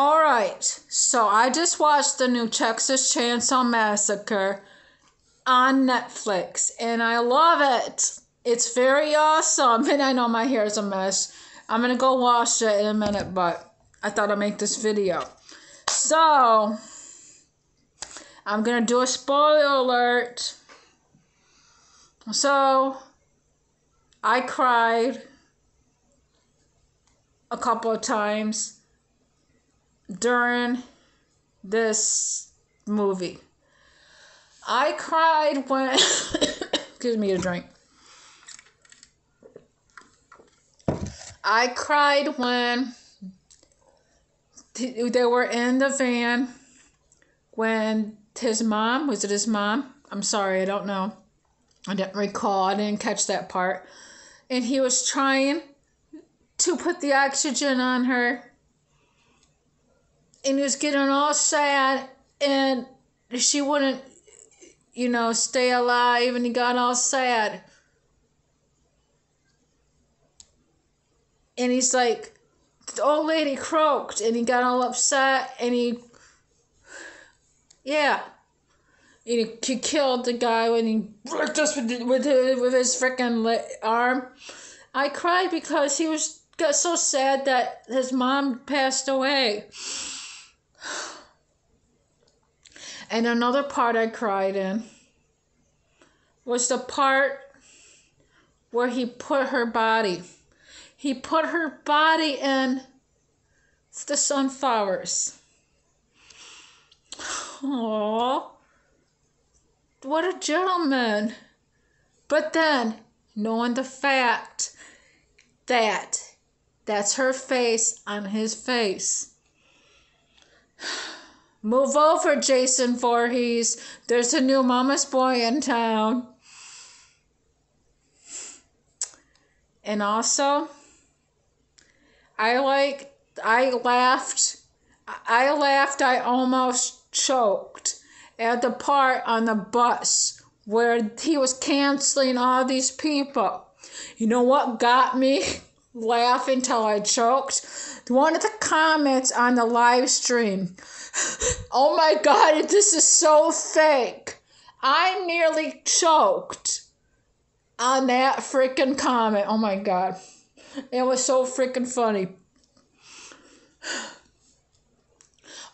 All right, so I just watched the new Texas Chainsaw Massacre on Netflix, and I love it. It's very awesome, and I know my hair is a mess. I'm going to go wash it in a minute, but I thought I'd make this video. So, I'm going to do a spoiler alert. So, I cried a couple of times during this movie. I cried when excuse me, a drink. I cried when they were in the van when his mom, was it his mom? I'm sorry, I don't know. I didn't recall. I didn't catch that part. And he was trying to put the oxygen on her. And he was getting all sad, and she wouldn't, stay alive, and he got all sad. And he's like, the old lady croaked, and he got all upset, and he killed the guy when he just with his freaking arm. I cried because he got so sad that his mom passed away. And another part I cried in was the part where he put her body. He put her body in the sunflowers. Aww. What a gentleman. But then, knowing the fact that that's her face on his face. Move over, Jason Voorhees. There's a new mama's boy in town. And also, I laughed, I almost choked at the part on the bus where he was canceling all these people. You know what got me laughing till I choked? One of the comments on the live stream. Oh my God, this is so fake. I nearly choked on that freaking comment. Oh my God. It was so freaking funny.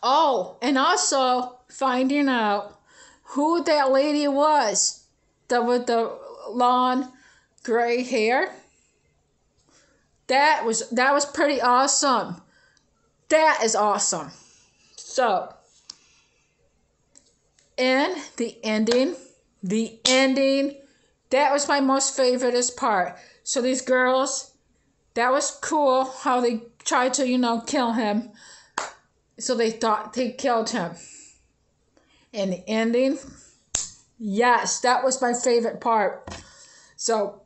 Oh, and also finding out who that lady was with the long gray hair. That was pretty awesome. That is awesome. So, in the ending, that was my most favoriteest part. So these girls, that was cool how they tried to, kill him. So they thought they killed him. And the ending, yes, that was my favorite part. So,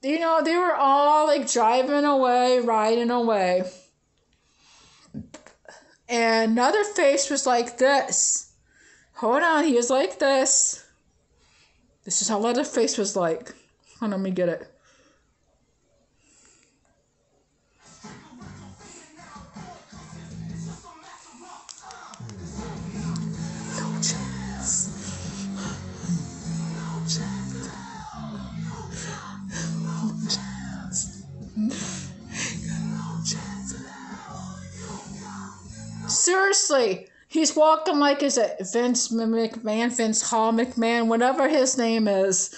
they were all like driving away, riding away. And another face was like this. Hold on, he was like this. This is how another face was like. Hold on, let me get it. No chance. No chance. No chance. No chance. Seriously, he's walking like, is it Vince Hall McMahon, whatever his name is.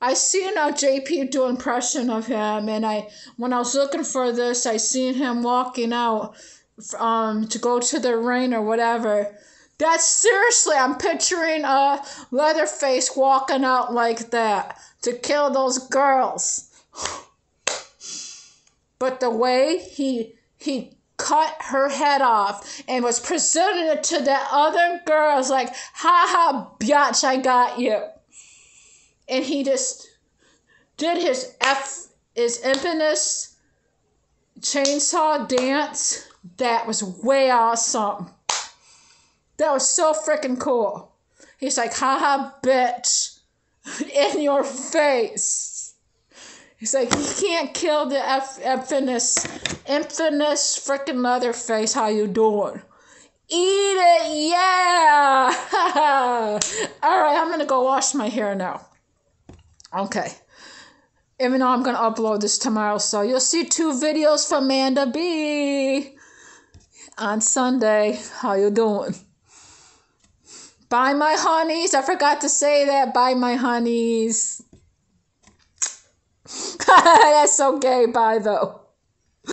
I seen JP do an impression of him, and when I was looking for this, I seen him walking out to go to the ring or whatever. That's seriously, I'm picturing a Leatherface walking out like that to kill those girls. But the way he cut her head off and was presenting it to the other girls like, ha ha, biatch, I got you. And he just did his infamous chainsaw dance. That was way awesome. That was so freaking cool. He's like, ha ha, bitch, in your face. He's like, he can't kill the infamous freaking Leatherface. How you doing? Eat it, yeah! Alright, I'm gonna go wash my hair now. Okay. Even though I'm gonna upload this tomorrow, so you'll see 2 videos from Amanda B on Sunday. How you doing? Bye, my honeys. I forgot to say that. Bye, my honeys. That's so gay. Bye, though.